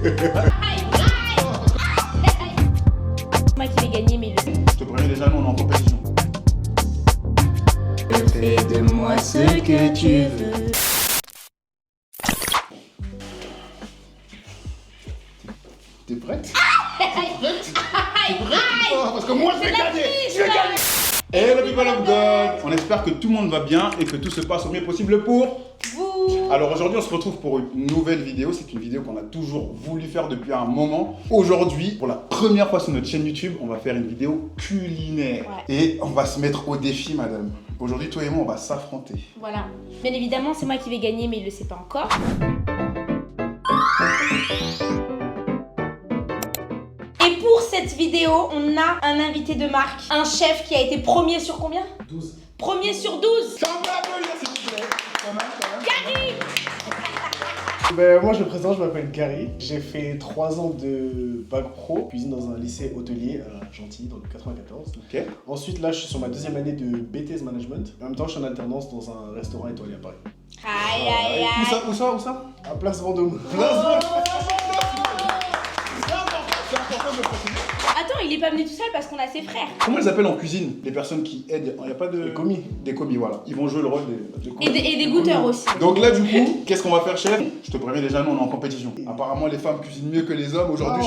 Moi qui vais gagner, mais Je te préviens déjà, nous on est en compétition. fais de moi ce que tu veux. T'es prête? T'es prête? Parce que moi je vais gagner! Je vais gagner! Hello people of God! On espère que tout le monde va bien et que tout se passe au mieux possible pour vous. Alors aujourd'hui on se retrouve pour une nouvelle vidéo. C'est une vidéo qu'on a toujours voulu faire depuis un moment. Aujourd'hui, pour la première fois sur notre chaîne YouTube, on va faire une vidéo culinaire. Ouais. Et on va se mettre au défi, madame. Aujourd'hui, toi et moi, on va s'affronter. Voilà. Bien évidemment, c'est moi qui vais gagner, mais il le sait pas encore. Et pour cette vidéo, on a un invité de marque, un chef qui a été premier sur combien? 12. Premier sur 12. Ça me rappelle, s'il vous plaît. Quand même. Gary. Ben, moi je me présente, je m'appelle Gary. J'ai fait 3 ans de bac pro, cuisine dans un lycée hôtelier à Gentilly dans le 94. Ok. Ensuite là je suis sur ma deuxième année de BTS Management. En même temps je suis en alternance dans un restaurant étoilé à Paris. Aïe aïe aïe. Où ça? À Place Vendôme. Attends, il est pas venu tout seul parce qu'on a ses frères. Comment ils appellent en cuisine les personnes qui aident? Il n'y a pas de... Les commis. Des commis, voilà. Ils vont jouer le rôle des commis. Et des goûteurs aussi. Donc là, du coup, qu'est-ce qu'on va faire, chef? Je te préviens déjà, nous, on est en compétition. Apparemment, les femmes cuisinent mieux que les hommes. Aujourd'hui, Ah,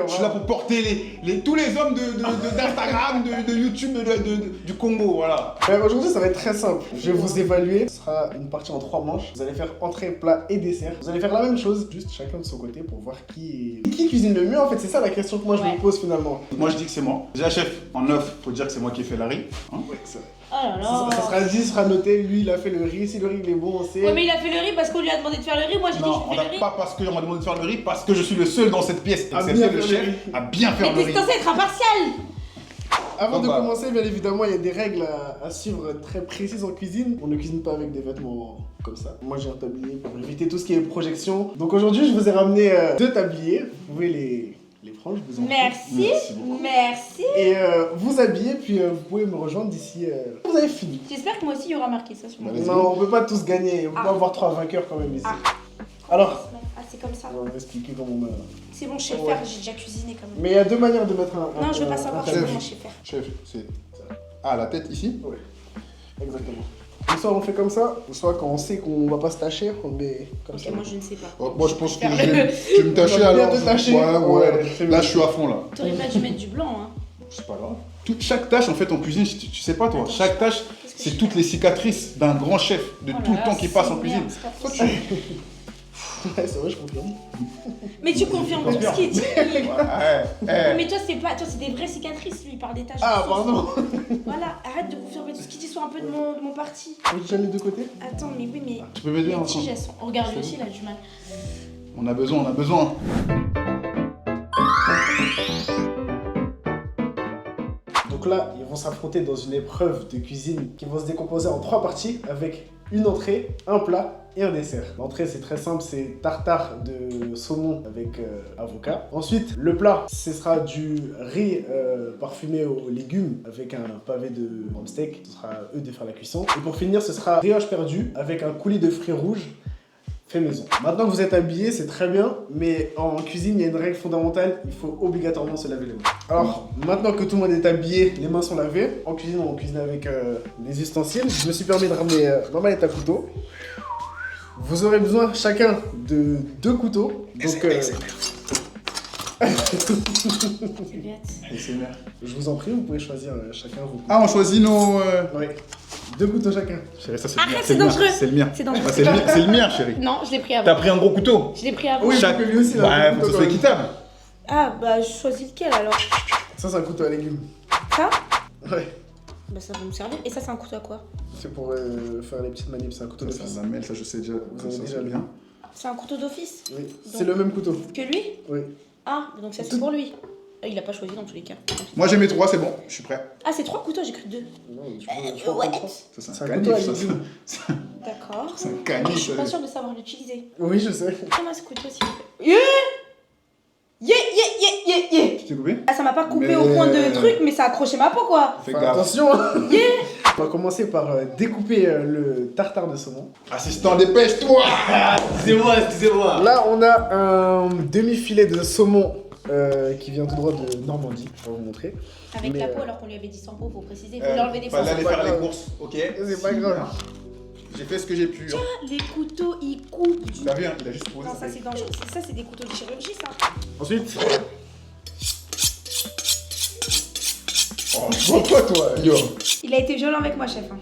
je suis là pour porter tous les hommes d'Instagram, de YouTube, du Congo, voilà. Ben, aujourd'hui ça va être très simple. Je vais vous évaluer. Ce sera une partie en 3 manches. Vous allez faire entrée, plat et dessert. Vous allez faire la même chose, juste chacun de son côté pour voir qui cuisine le mieux. En fait, c'est ça la question que moi je Ouais. me pose finalement. Moi, je dis que c'est moi. Déjà, chef, en 9, faut dire que c'est moi qui ai fait la riz. Hein? Ouais, c'est vrai. Oh là là. Ça sera dit, ça sera noté. Lui il a fait le riz. Si le riz il est bon, on sait. Ouais, mais il a fait le riz parce qu'on lui a demandé de faire le riz. Moi j'ai dit Non, que on je fais n'a le riz. pas parce qu'on m'a demandé de faire le riz, parce que je suis le seul dans cette pièce, À excepté bien le faire chef, le riz. à bien faire le Mais riz. t'es censé être impartial. Avant de Bah. commencer, bien évidemment, il y a des règles à suivre très précises en cuisine. On ne cuisine pas avec des vêtements comme ça. Moi, j'ai un tablier pour éviter tout ce qui est projection. Donc aujourd'hui, je vous ai ramené 2 tabliers. Vous pouvez les prendre, je vous en prie. Merci. Merci beaucoup. Merci. Et vous habiller, puis vous pouvez me rejoindre d'ici. Vous avez fini. J'espère que moi aussi il y aura marqué ça sur mon Vas-y. Non, on peut pas tous gagner. On peut Ah. pas avoir 3 vainqueurs quand même ici. Ah. Alors, Ah, c'est comme ça. on va vous expliquer comment on a. C'est bon, je sais le Ouais. faire, j'ai déjà cuisiné quand même. Mais il y a 2 manières de mettre un. Non, je veux pas savoir, un c'est tablier. bon, je sais faire. Chef, c'est... Ah, la tête ici? Ouais, exactement. Ou soit on fait comme ça, ou soit quand on sait qu'on va pas se tâcher, on met comme Ok, ça. moi je ne sais pas. Oh, moi, je pense que Faire je vais me tâcher On va bien alors. te tâcher. Ouais. Ouais, c'est Là, mieux. je suis à fond, là. T'aurais pas dû mettre du blanc, hein. C'est pas grave. Chaque tâche, en fait, en cuisine, tu sais pas, toi, Attends, chaque tâche, qu'est-ce que c'est je toutes les cicatrices d'un grand chef, de Oh là tout le là, temps qu'il passe en c'est cuisine. merde, c'est pas Toi, possible. Ouais, c'est vrai, je confirme. Mais tu confirmes tout ce qu'il dit. Ouais, Mais toi, c'est des vraies cicatrices, lui, il parle des taches. Ah, de sauce. pardon. Voilà, arrête de confirmer tout ce qu'il dit sur un peu de mon parti. On gêne les 2 côtés. Attends, mais oui, mais. Tu peux m'aider Les encore? tiges, elles sont. Regarde, lui aussi, il a du mal. On a besoin. Donc là, ils vont s'affronter dans une épreuve de cuisine qui vont se décomposer en 3 parties avec une entrée, un plat et un dessert. L'entrée, c'est très simple, c'est tartare de saumon avec avocat. Ensuite, le plat, ce sera du riz parfumé aux légumes avec un pavé de steak. Ce sera à eux de faire la cuisson. Et pour finir, ce sera brioche perdue avec un coulis de fruits rouges fait maison. Maintenant que vous êtes habillés, c'est très bien, mais en cuisine, il y a une règle fondamentale, il faut obligatoirement se laver les mains. Alors, maintenant que tout le monde est habillé, les mains sont lavées, en cuisine, on cuisine avec les ustensiles. Je me suis permis de ramener ma mallette à couteau. Vous aurez besoin chacun de 2 couteaux. Donc, C'est bête. Et c'est merde. je vous en prie, vous pouvez choisir chacun vos couteaux. Ah, on choisit nos... Oui, 2 couteaux chacun. Chérie, ça c'est Arrête, le mien. c'est dangereux. C'est le mien. C'est dangereux. Ah, c'est le mien, chérie. Non, je l'ai pris avant. T'as pris un gros couteau. Je l'ai pris avant. Oui, Chaque- faut que lui aussi, il a Ouais, un faut que couteau ce soit quand même. équitable. Ah, bah, je choisis lequel alors? Ça, c'est un couteau à légumes. Ça? Ouais. Bah, ça va me servir. Et ça, c'est un couteau à quoi? C'est pour faire les petites manips, c'est un couteau de Ça, fils. la mêle, ça je sais déjà. Vous avez Ça, déjà c'est le bien. C'est un couteau d'office? Oui, c'est le même couteau. Que lui? Oui. Ah, donc ça, c'est pour lui. Il a pas choisi dans tous les cas. Moi j'ai mes 3, c'est bon, je suis prêt. Ah, c'est 3 couteaux, j'ai cru 2. Non, je Ouais. comprends. Ça c'est C'est un un couteau à canif, ça. légumes. D'accord. C'est un Je canif. suis pas sûre de savoir l'utiliser. Oui, je sais. Prends-moi ce couteau, s'il vous plaît. Yeah. Tu t'es coupé? Ah, ça m'a pas coupé Mais- au point de truc, mais ça a accroché ma peau, quoi. Fais Enfin, gaffe. attention. On va commencer par découper le tartare de saumon. Assistant, dépêche-toi. Excusez-moi. Là, on a un demi-filet de saumon qui vient tout droit de Normandie. Je vais vous montrer. Avec Mais, la peau, alors qu'on lui avait dit sans peau, faut préciser. Faut lui enlever des Fallait poissons. aller pas faire les grave. courses, ok? C'est pas grave. J'ai fait ce que j'ai pu. Hein. Les couteaux, ils coupent. T'as vu, hein, il a juste posé Non, ça. ça c'est dangereux. Ça, c'est des couteaux de chirurgie, ça. Ensuite, Oh, je vois pas toi, yo. Il a été violent avec moi, chef. Hein.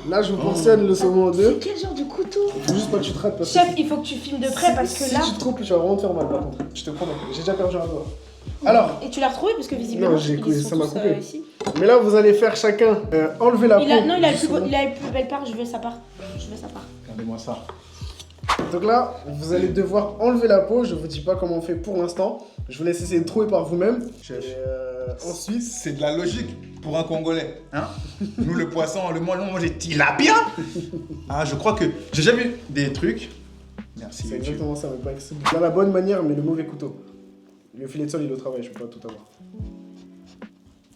là, je vous portionne le saumon en deux. Quel genre de couteau? Faut juste pas que tu te rates parce que Chef, il faut que tu filmes de près parce que si là. tu te trompes, tu vas vraiment te faire mal par contre. Je te promets. J'ai déjà perdu un doigt. Alors, Et tu l'as retrouvé parce que visiblement, Non, j'ai ils coupé, sont ça m'a tous, coupé. ici. mais là, vous allez faire chacun enlever la peau. Non, il a du saumon. la plus belle part. Je veux sa part. Je veux sa part. Regardez-moi ça. Donc là, vous allez devoir enlever la peau. Je vous dis pas comment on fait pour l'instant. Je vous laisse essayer de trouver par vous-même. Chef. Et, ensuite, C'est de la logique pour un Congolais. Hein? Nous, le poisson, le moins manger tilapia. Ah, je crois que j'ai jamais vu des trucs. Merci. c'est YouTube. exactement ça, mais pas avec ce- dans la bonne manière, mais le mauvais couteau. Le filet de sol, il est au travail, je peux pas tout avoir.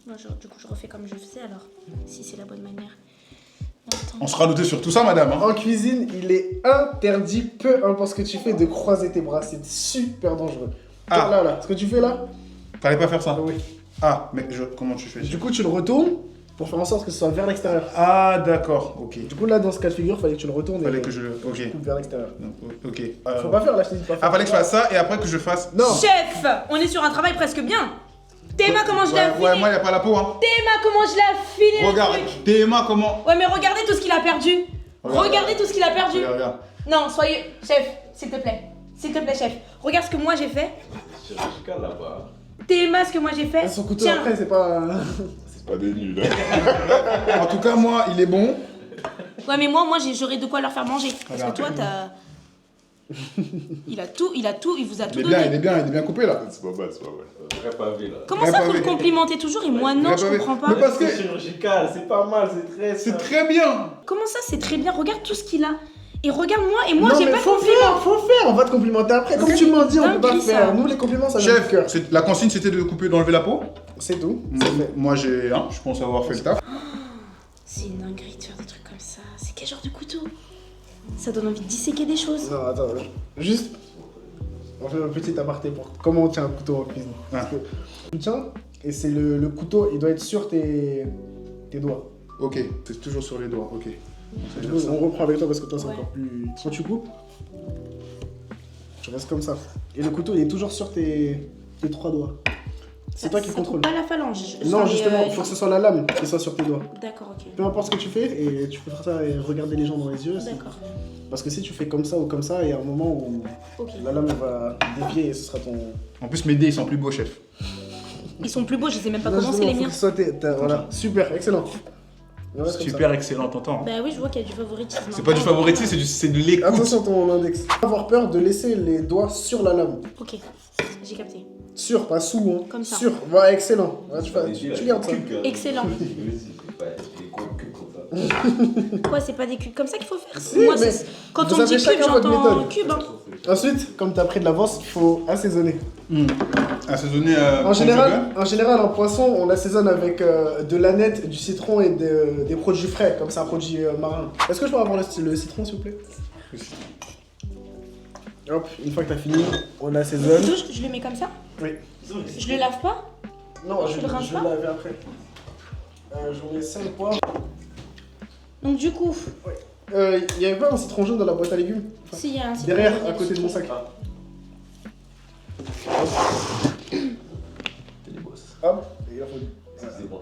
Moi, du coup, je refais comme je faisais alors. Si c'est la bonne manière. Attends. On sera noté sur tout ça, madame. Hein? En cuisine, il est interdit, peu importe ce que tu fais, de croiser tes bras. C'est super dangereux. Ah. Là, ce que tu fais là, Fallait pas faire ça. oui. Ah, mais comment tu fais? Du coup, tu le retournes pour faire en sorte que ce soit vers l'extérieur. Ah, d'accord, ok. Du coup, là, dans ce cas de figure, fallait que tu le retournes Fallait et que je. Ok. tu coupes vers l'extérieur. Donc, ok. Faut pas faire là, je t'ai dit de pas faire. Ah, fallait que je fasse ça et après que je fasse. Non. Chef, on est sur un travail presque bien. Théma, comment je l'ai Ouais, affiné. ouais, moi, y a pas la peau, hein. Théma, comment je l'ai affiné. le Regarde, truc. Théma, comment. Ouais, mais regardez tout ce qu'il a perdu. Regardez tout ce qu'il a perdu. Regarde. Non, soyez. Chef, s'il te plaît. S'il te plaît, chef. Regarde ce que moi j'ai fait. Chirurgical là-bas. Théma, ce que moi j'ai fait. Son couteau Tiens. après, c'est pas. C'est pas des nuls. En tout cas, moi, il est bon. Ouais, mais moi j'aurais de quoi leur faire manger. Parce que Regarde. toi, t'as. Il a tout, il vous a tout Il est donné. bien coupé là. C'est pas mal, c'est pas mal. Vrai pavé là. Comment Vrai ça, vous pavé. le complimentez toujours et moi non, Vrai je pavé. comprends pas. Mais parce que C'est chirurgical, c'est pas mal, c'est très c'est simple. très bien. Comment ça, c'est très bien. Regarde tout ce qu'il a. Et regarde moi, et moi non, j'ai mais pas de faut compliment. faire, faut faire. On va te complimenter après. Comme tu m'as dit, on peut pas Dinguerie, le faire. ça. Nous, les compliments, ça vient du Chef, cœur. la consigne c'était de couper, d'enlever la peau. C'est tout. C'est fait. Moi, je pense avoir fait le taf. C'est une dinguerie de faire des trucs comme ça. C'est quel genre de couteau? Ça donne envie de disséquer des choses. Non, attends, juste. On fait un petit aparté pour comment on tient un couteau en cuisine. Parce que tu tiens, et c'est le couteau, il doit être sur tes doigts. Ok, c'est toujours sur les doigts, ok. Du coup, on reprend avec toi parce que toi, c'est Ouais. encore plus. Quand tu coupes, tu restes comme ça. Et le couteau, il est toujours sur tes 3 doigts. C'est toi qui Ça contrôles. coupe pas la phalange. Non, Enfin, justement, les, il faut que ce soit la lame qui soit sur tes doigts. D'accord, ok. Peu importe ce que tu fais, et tu peux faire ça et regarder les gens dans les yeux. D'accord. Parce que si tu fais comme ça ou comme ça, il y a un moment où Ok. la lame elle va dévier et ce sera ton. En plus, mes dés ils sont plus beaux, chef. Ils sont plus beaux, je sais même pas Non, comment c'est les justement, miens. faut que ce soit voilà, super, excellent. On reste comme ça. Super excellent, t'entends. Bah oui, je vois qu'il y a du favoritisme. C'est pas du favoritisme, c'est de l'écoute. Attention ton index. Pas avoir peur de laisser les doigts sur la lame. Ok, j'ai capté. Sur, pas sous. Hein. Comme ça. Sur, voilà, excellent. Voilà, tu gardes ça. Excellent. Comme ça. Quoi, c'est pas des cubes comme ça qu'il faut faire? Si, Moi, mais c'est- quand vous on me avez dit cube, chacun votre j'entends méthode. cube. Hein. Ensuite, comme tu as pris de l'avance, il faut assaisonner. Assaisonner. En général, en poisson, on assaisonne avec de l'aneth, du citron et des produits frais, comme c'est un produit marin. Est-ce que je peux avoir le citron, s'il vous plaît? Hop, une fois que tu as fini, on assaisonne. Je le mets comme ça? Oui. Je le lave pas? Non, Tu le rinces je pas vais laver après. Je mets 5 poivres. Donc du coup, Il y avait pas un citron jaune dans la boîte à légumes? Enfin, s'il y a un citron derrière, jaune, à côté de mon sac. T'es des boss. Hop, et il a fallu. C'est bon.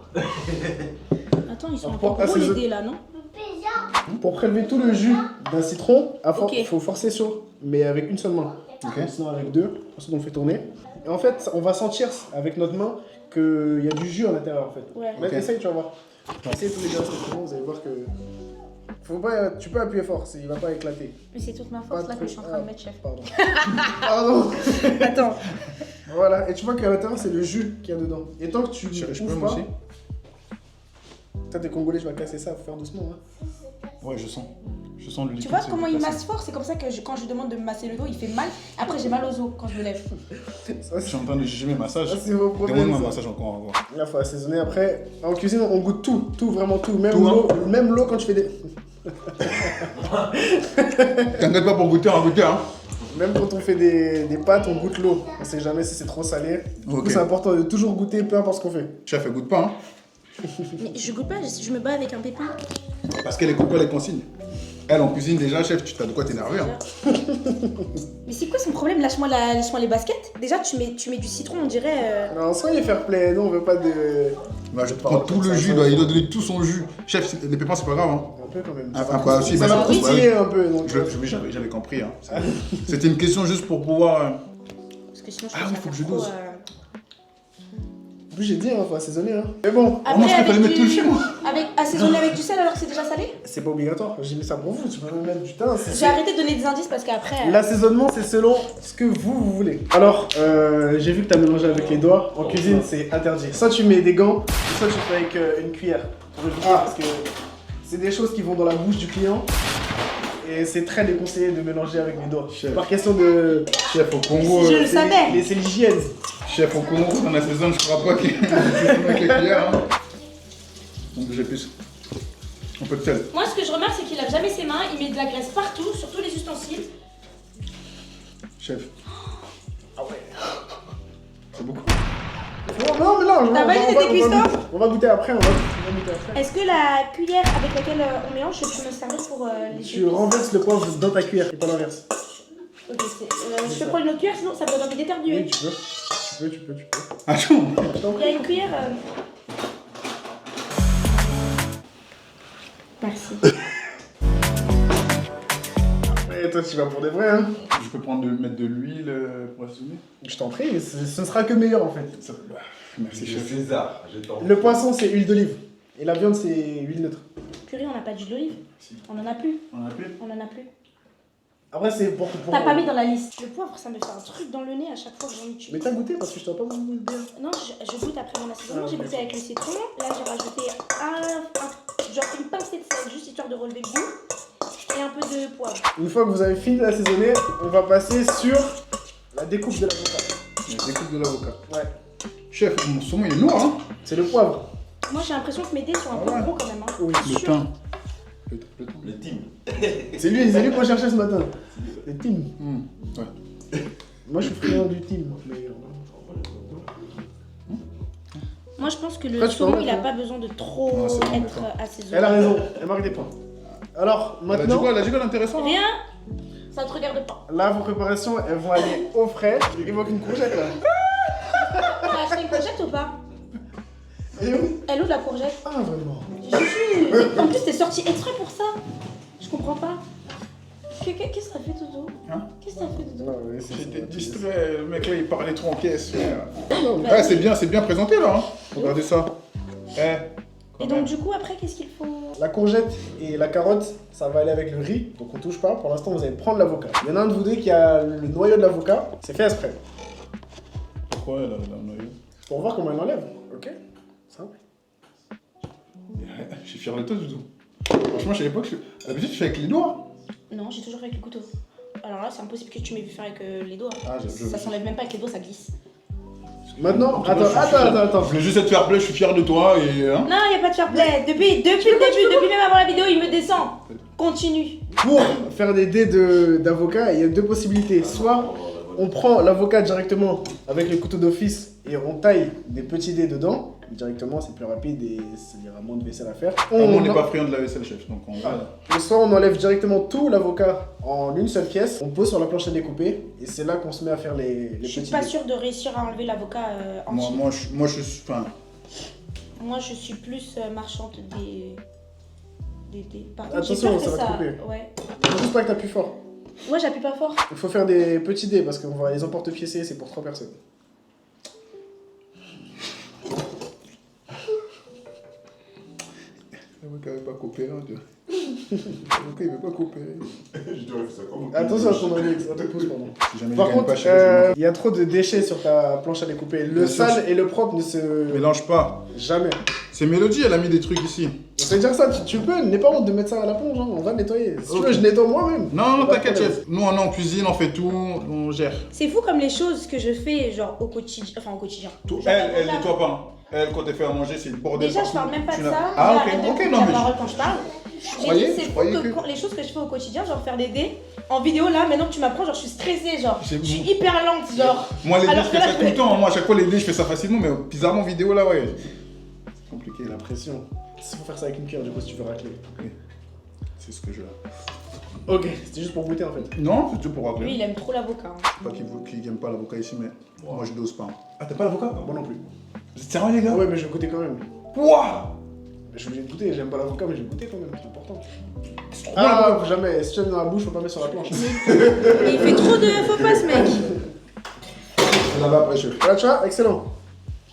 Attends, ils sont Pour encore gros les assaisonner. dés là, non? Pour prélever tout le jus d'un citron, Ok. il faut forcer sur, mais avec une seule main. Ok. Sinon avec deux, ensuite on le fait tourner. Et en fait, on va sentir avec notre main qu'il y a du jus à l'intérieur en fait. Ouais. Mais Ok. essaye, tu vas voir. Essayez tous les deux instruments, vous allez voir que... Faut pas, tu peux appuyer fort, il va pas éclater. Mais c'est toute ma Pas force là trop- que je suis en train de mettre, chef. Pardon. Pardon. Attends. Voilà, et tu vois qu'à l'intérieur c'est le jus qu'il y a dedans. Et tant que tu Je peux ouvres moi pas... aussi? Toi t'es congolais, je vais casser ça, faut faire doucement. Hein. Ouais, je sens. Je sens le liquide. Tu vois comment il passer. masse fort? C'est comme ça que quand je lui demande de me masser le dos, il fait mal. Après, j'ai mal aux os quand je me lève. Ça, Je suis en train de juger mes massages. c'est vos problèmes. Demande-moi un ça. massage encore, on va voir. Là, faut assaisonner. Après, en cuisine, on goûte tout, vraiment tout. Même Tout, l'eau, même l'eau quand tu fais des. T'inquiète pas pour goûter, on va goûter, hein. Même quand on fait des pâtes, on goûte l'eau. On sait jamais si c'est trop salé. Du coup, Ok. c'est important de toujours goûter, peu importe ce qu'on fait. Chef, elle goûte pas, hein. Mais je goûte pas, je me bats avec un pépin. Parce qu'elle écoute pas les consignes. Elle, en cuisine, déjà, chef, tu t'as de quoi t'énerver, hein. Mais c'est quoi son problème? Lâche-moi les baskets. Déjà, tu mets du citron, on dirait. Non, soyez fair play. Nous, on veut pas de. Bah, je prends parle tout comme le ça, jus, ça, là, il ça. doit donner tout son jus. Chef, les pépins, c'est pas grave, hein. Un peu quand même. Ah, Ça va bah, si, ça bah, va oui. croustiller un peu. Donc, Oui, j'avais compris, hein. C'était une question juste pour pouvoir. Parce que sinon, je Ah pense oui, que faut que ça je va dose. trop, En plus, j'ai dit, hein, faut assaisonner. Hein. Mais bon, moi, je crois qu'il fallait mettre tout le film. Assaisonner avec du sel alors que c'est déjà salé? c'est pas obligatoire. J'ai mis ça pour vous. Tu peux même mettre du thym. J'ai arrêté de donner des indices parce qu'après. L'assaisonnement, c'est selon ce que vous voulez. Alors, j'ai vu que t'as mélangé avec les doigts. En cuisine, c'est interdit. Soit tu mets des gants, soit tu fais avec une cuillère. Pour éviter, parce que c'est des choses qui vont dans la bouche du client. Et c'est très déconseillé de mélanger avec les doigts. Chef. Par question de. Chef, au Congo. Je le savais. C'est l'hygiène. Chef, au Congo, dans la saison, je crois pas qu'il y ait avec les cuillères, hein. Donc, j'ai plus. Un peu de sel. Moi, ce que je remarque, c'est qu'il lave jamais ses mains, il met de la graisse partout, sur tous les ustensiles. Chef. Ah ouais. C'est beaucoup. Non, mais non, T'as validé tes cuissons? On va goûter après. On va goûter après. Est-ce que la cuillère avec laquelle on mélange, je peux me servir pour les Tu épices? renverses le poivre dans ta cuillère et pas l'inverse. Ok, je peux prendre une autre cuillère, sinon ça peut envie d'éternuer. Oui, tu peux. Attends. Il y a une cuillère. Merci. Et toi, tu vas pour des vrais, hein. Je peux mettre de l'huile pour assaisonner. Je t'en prie, ce ne sera que meilleur en fait. Merci, C'est chef. César, je t'en Le poisson, c'est huile d'olive. Et la viande, c'est huile neutre. Purée, on n'a pas d'huile d'olive. Si. On en a plus. On a appelé. On en a plus. Après, c'est pour. T'as pas mis dans la liste. Le poivre, ça me fait un truc dans le nez à chaque fois que j'en utilise. Mais t'as goûté parce que je t'ai pas goûté bien. Non, je goûte après mon assaisonnement. Ah, J'ai goûté avec le citron. Là, j'ai rajouté genre une pincée de sel, juste histoire de relever le goût. Et un peu de poivre. Une fois que vous avez fini d'assaisonner, on va passer sur la découpe de l'avocat. La découpe de l'avocat. Ouais. Chef, mon saumon il est noir, hein. C'est le poivre. Moi, j'ai l'impression que mes dés sont un peu Ah ouais. gros quand même. Hein. Oui. Le Sûr. thym. Le thym. Le team. C'est lui qu'on cherchait ce matin. Le team. Ouais. Moi, je suis friand du team. Mais... Moi, je pense que le Après, tu peux saumon, en il a mettre, pas besoin de trop Non, c'est bon, être d'accord. assaisonné. Elle a raison, elle marque des points. Alors, Elle a dit maintenant, quoi? Elle a dit quoi d'intéressant? Rien, ça te regarde pas. là, vos préparations, elles vont aller au frais. Il manque une courgette là. T'as acheté une courgette ou pas? Et où? Elle est où la courgette? Ah, vraiment. Juju. En plus, t'es sorti exprès pour ça. Je comprends pas. Qu'est-ce que ça fait, Dodo? Hein? Qu'est-ce que ça fait, Dodo? Non, oui, J'étais distrait, le mec là il parlait trop en caisse. Non, mais- Ah, c'est bien présenté là, hein. Regardez ça. Et donc, du coup, après, qu'est-ce qu'il faut? La courgette et la carotte, ça va aller avec le riz, donc on touche pas. Pour l'instant, vous allez prendre l'avocat. Il y en a un de vous deux qui a le noyau de l'avocat, c'est fait exprès. Pourquoi elle a un noyau? Pour voir comment il enlève, ok? Simple. Je suis fier de toi, Doudou. Franchement, je savais pas que à l'habitude, tu fais avec les doigts. Non, j'ai toujours fait avec le couteau. Alors là, c'est impossible que tu m'aies vu faire avec les doigts. Ah, Ça s'enlève même pas avec les doigts, ça glisse. Maintenant, Je attends. voulais juste être fair play, je suis fier de toi et. Hein. Non, y a pas de fair play. Depuis le début, depuis même avant la vidéo, il me descend. Continue. Pour faire des dés d'avocat, il y a deux possibilités. Soit on prend l'avocat directement avec le couteau d'office et on taille des petits dés dedans. Directement, c'est plus rapide et il y aura moins de vaisselle à faire. On n'est pas friand de la vaisselle, chef, donc on va. Et soit on enlève directement tout l'avocat en une seule pièce, on pose sur la planche à découper et c'est là qu'on se met à faire les Je petits suis pas dés. sûre de réussir à enlever l'avocat entier. Moi, je suis. Enfin, Moi, je suis plus marchande des. Par contre, Attention, j'ai peur ça que va te couper. Ouais. Faut juste pas que t'appuies fort. Ouais, j'appuie pas fort. Il faut faire des petits dés parce qu'on va les emporte-piécer, c'est pour 3 personnes. l'avocat veut pas coopérer, hein, l'avocat il veut pas coopérer. Je dois faire ça comme Attention à ton ami, à ton pouce, pardon. Si jamais Par il gagne contre, pas, chef, il y a trop de déchets sur ta planche à découper. Le Bien sûr, sale et le propre ne se... mélange pas. Jamais. C'est Mélodie, elle a mis des trucs ici. Ça veut dire ça, tu peux, n'aie pas honte de mettre ça à la plonge, hein. On va nettoyer. Si tu veux, je nettoie moi-même. Non, Pas de t'inquiète, problème. chef. Nous, on est en cuisine, on fait tout, on gère. C'est fou comme les choses que je fais, genre au quotidien. Enfin, au quotidien. Tout. Genre, Elle là, nettoie pas. Elle, quand elle fait à manger, c'est le bordel. Déjà, je partout. parle même pas Tu de n'as- ça. Ah, J'arrête de ok, couper non, la mais. parole quand je parle. J'ai croyais- dit, c'est je fou croyais que que- les choses que je fais au quotidien, genre faire des dés en vidéo là, maintenant que tu m'apprends, genre je suis stressée, genre J'ai- je suis hyper lente, genre. Moi, les dés, Alors je que fais là, ça je tout le fais- temps. Moi, à chaque fois, les dés, je fais ça facilement, mais bizarrement, vidéo là, ouais. C'est compliqué La là. pression. Il faut faire ça avec une cuillère, du coup, si tu veux racler. C'est ce que je. Ok, c'était juste pour goûter en fait. Non, c'est tout pour rappeler. Lui, il aime trop l'avocat. Hein. Pas qu'il n'aime pas l'avocat ici, mais moi, je dose pas. Ah, t'as pas l'avocat? Moi non plus. Vous êtes sérieux, les gars? Ah ouais, mais je vais goûter quand même. Wouah! Je suis obligé de goûter, j'aime pas l'avocat, mais je vais goûter quand même, c'est important. C'est trop bon, Ah, jamais, si tu mets dans la bouche, faut pas mettre sur la planche. Mais il fait trop de faux pas, ce mec. On en va après, chef. Voilà, tu vois, excellent.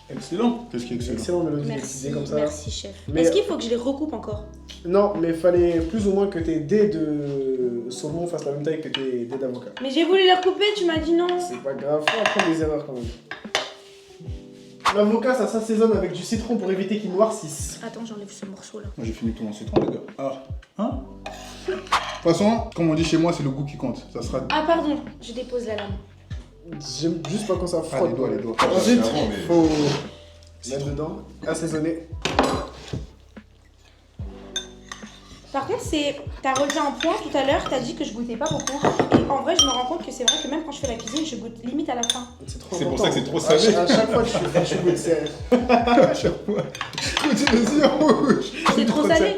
Excellent. Qu'est-ce qui est excellent? Excellent, Mélodie, Merci, décidé comme ça. merci chef. Mais- Est-ce qu'il faut que je les recoupe encore? Non, mais fallait plus ou moins que tes dés de saumon fassent la même taille que tes dés d'avocat. Mais j'ai voulu les recouper, tu m'as dit non. C'est pas grave, faut apprendre des erreurs quand même. L'avocat, ça s'assaisonne avec du citron pour éviter qu'il noircisse. Attends, j'enlève ce morceau là. Moi, j'ai fini tout mon citron, les gars. Ah. Hein? De toute façon, comme on dit chez moi, c'est le goût qui compte. Ça sera. Ah pardon, je dépose la lame. J'aime juste pas quand ça Ah, frotte. les doigts, les doigts. Ensuite, C'est avant, mais- faut mettre dedans, assaisonner. Par contre, t'as relevé un point tout à l'heure, t'as dit que je goûtais pas beaucoup. Et en vrai, je me rends compte que c'est vrai que même quand je fais la cuisine, je goûte limite à la fin. C'est trop C'est pour important. ça que c'est trop À salé. à chaque fois que je goûte, c'est... À chaque fois. Écoutez les yeux rouges. C'est trop salé,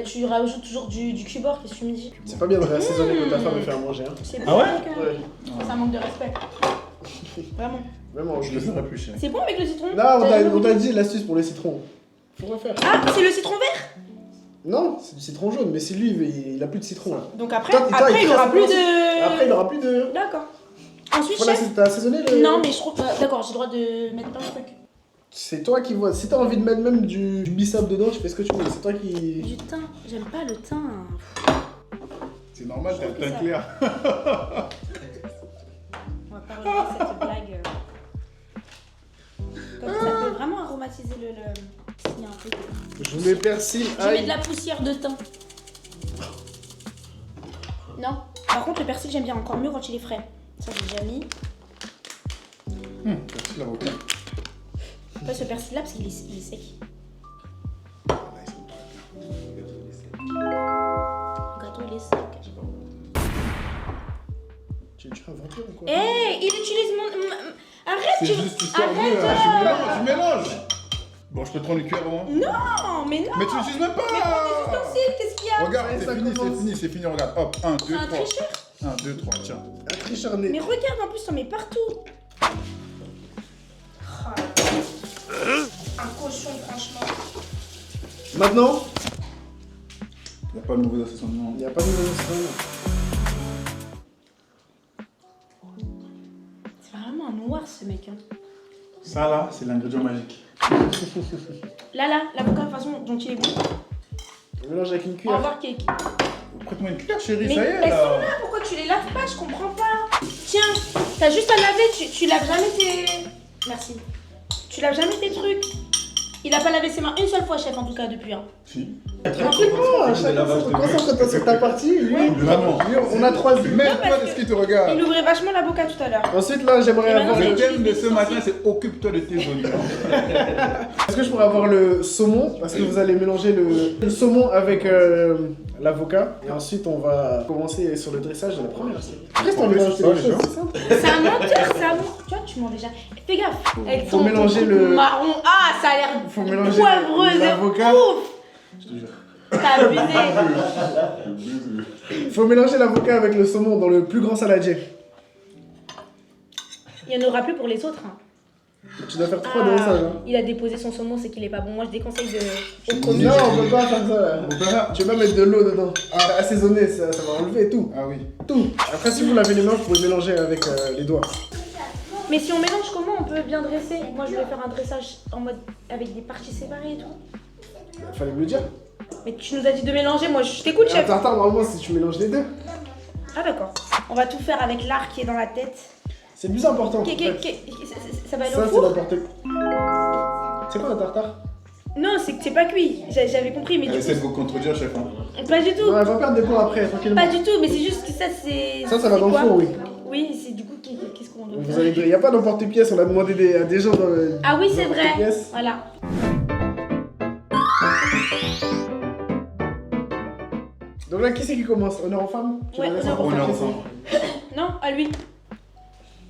tu rajoutes toujours du cubord, qu'est-ce que tu me dis? C'est pas bien de réassaisonner quand ta femme me fait à manger, hein. C'est Ah bon ouais avec, Ouais. ça manque de respect. Vraiment. Vraiment, Je le ferai plus cher. C'est bon avec le citron? Non, T'as jamais on t'a goûté dit l'astuce pour les citrons. Faut refaire. Ah, c'est le citron vert? Non, c'est du citron jaune, mais c'est lui, il a plus de citron là. Donc après, Toi, après il aura plus reste de... Après, il aura plus de. D'accord. Ensuite, Voilà, chef? t'as assaisonné le. Non, mais je trouve... d'accord, j'ai le droit de mettre plein de trucs. C'est toi qui vois. Si t'as envie de mettre même du bissap dedans, tu fais ce que tu veux. C'est toi qui. Du thym, j'aime pas le thym. C'est normal, t'as le Je trouve teint que clair. On va pas relever cette blague. Comme ça peut vraiment aromatiser le... S'il y a un truc. Je mets persil, Je mets de ail. la poussière de thym. Non. Par contre, le persil, j'aime bien encore mieux quand il est frais. Ça, j'ai déjà mis. Merci l'avocat. Pas ce persil-là parce qu'il est sec. Le gâteau, il est sec. Tu es un vampire ou quoi? Eh, il utilise mon... Arrête, C'est tu... juste histoire de. Arrête, Tu mélanges. Bon, je peux te prendre une cuillère avant. Non, mais non. Mais tu l'utilises même Mais prends des pas. ustensiles, qu'est-ce qu'il y a? Regarde, Ça c'est fini, commence. c'est fini, regarde. Hop, 1, 2, C'est un 3. tricheur. 1, 2, 3, tiens. Un tricheur né. Mais regarde, en plus, t'en mets partout. Oh là là. Un cochon, franchement. Maintenant, Il n'y a pas de mauvais assaisonnement. il n'y a pas de citron. C'est vraiment un noir, ce mec. Hein. Ça là, c'est l'ingrédient magique. Là, l'avocat, de toute façon, dont il est bon. On mélange avec une Au cuillère. revoir, cake. Prête-moi une cuillère, chérie, Mais ça y elles est sont là. là, pourquoi tu les laves pas? Je comprends pas. Tiens, t'as juste à laver, tu laves jamais tes... Merci. Tu laves jamais tes trucs. Il a pas lavé ses mains une seule fois, chef, en tout cas, depuis. Hein. Si. Oh, chacun se concentre sur ta partie. Lui, Vraiment. lui, on a 3 yeux. Même parce pas de que- ce qui te regarde. Il ouvrait vachement l'avocat tout à l'heure. Ensuite, là, j'aimerais Et maintenant, avoir. Le c'est- thème de ce matin, c'est occupe-toi de tes oignons. Est-ce que je pourrais avoir le saumon? Parce que vous allez mélanger le saumon avec l'avocat. Et ensuite, on va commencer sur le dressage de la première assiette. Reste en mélange ça, les les choses, gens. c'est simple. C'est un menteur, c'est un menteur. Tu vois, tu mens déjà. Fais gaffe. Avec Faut ton mélanger truc le- marron. Ah, ça a l'air Faut mélanger poivreux l'avocat. de ouf. Je te jure. T'as abusé. Faut mélanger l'avocat avec le saumon dans le plus grand saladier. Il n'y en aura plus pour les autres. Hein. Tu dois faire 3 Ah, dressages. Hein. il a déposé son saumon, c'est qu'il est pas bon. Moi, je déconseille de... au commis. Non, on peut pas faire ça là. On peut pas. Tu peux pas mettre de l'eau dedans. Assaisonner, ça va enlever tout. Ah oui. Tout. Après, si vous lavez les mains, vous pouvez mélanger avec les doigts. Mais si on mélange, comment on peut bien dresser? Moi, je voulais faire un dressage en mode avec des parties séparées et tout. Fallait me le dire. Mais tu nous as dit de mélanger. Moi, je t'écoute, Un chef. tartare, normalement, si tu mélanges les deux. Ah, d'accord. On va tout faire avec l'art qui est dans la tête. C'est le plus important. en Ça va aller fait. au Ça, c'est four? l'important. C'est quoi un tartare? Non, c'est que c'est pas cuit. J'avais compris, mais Elle du essaie de coup. vous contredire, chef. Hein. Pas du tout. Non, elle va perdre des points après, tranquillement. Pas du tout, mais c'est juste que ça, c'est. Ça va dans le quoi four, oui. Oui, c'est du coup, qu'est-ce qu'on doit Vous faire allez... Il n'y a pas d'emporte-pièce, on a demandé à des gens dans le. Ah oui, c'est dans vrai. l'emporte-pièce. Voilà. Donc là, qui c'est qui commence? Honneur aux femmes? Tu Ouais, vas laisser honneur aux emporter femmes. qui c'est? Non, à lui.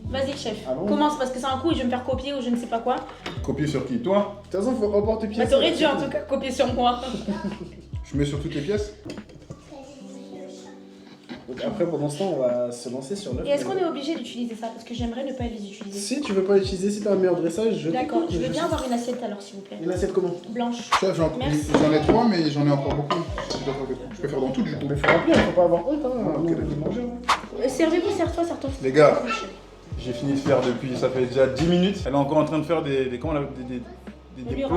Vas-y, chef. Ah bon Commence parce que c'est un coup et je vais me faire copier ou je ne sais pas quoi. Copier sur qui? Toi? De toute façon, faut emporte-pièce. Bah, t'aurais dû en tout cas copier sur moi. Je mets sur toutes les pièces? Donc après, pendant ce temps, on va se lancer sur l'œuf. Et est-ce qu'on est obligé d'utiliser ça? Parce que j'aimerais ne pas les utiliser. Si tu veux pas l'utiliser, si t'as un meilleur dressage, je D'accord, t'écoute, je veux mais bien avoir une assiette alors, s'il vous plaît. Une assiette comment? Blanche. Chef, Merci. j'en ai 3, mais j'en ai encore beaucoup. Je peux faire dans tout du coup. Mais faut remplir, faut pas avoir honte, hein. Ah, ok, Nous, d'accord. on veut manger, hein. Servez-vous, serre-toi. Les gars, j'ai fini de faire depuis, ça fait déjà 10 minutes. Elle est encore en train de faire des lui plombs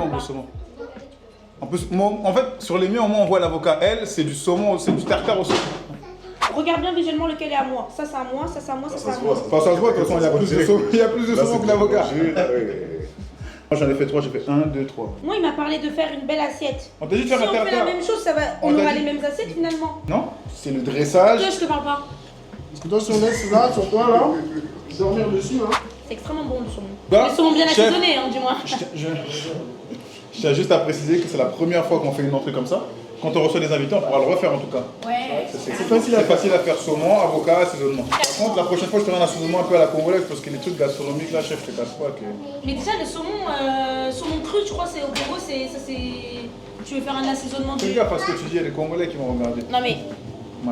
rend de pas. saumon. En plus, moi, en fait, sur les miens, au moins, on voit l'avocat. Elle, c'est du saumon, c'est du tartare aussi. Regarde bien visuellement lequel est à moi. Ça, c'est à moi, ça, c'est à moi, ça, c'est à moi. Enfin, ça se voit, de toute façon, il y a plus de saumon, il y a plus de saumon que l'avocat. Moi, j'en ai fait 3, j'ai fait 1, 2, 3. Moi, il m'a parlé de faire une belle assiette. On t'a dit de Si faire un on fait la tartare. même chose, ça va... On on t'a aura dit- les mêmes assiettes finalement. Non, c'est le dressage. Toi, je te parle pas. Parce que toi, si on laisse là, sur toi, là, dormir dessus, hein. C'est extrêmement bon le saumon. Bah, Le saumon bien chef. assaisonné, hein, dis-moi. Je tiens juste à préciser que c'est la première fois qu'on fait une entrée comme ça. Quand on reçoit des invités, on pourra le refaire en tout cas. Ouais. C'est facile à faire saumon, avocat, assaisonnement. Par contre, la prochaine fois, je te donne un assaisonnement un peu à la congolaise parce que les trucs gastronomiques là, chef, je te casse pas que. Mais déjà, le saumon cru, je crois, c'est au Congo, c'est. Tu veux faire un assaisonnement de. Fais gaffe parce que tu dis, il y a des Congolais qui vont regarder. Non, mais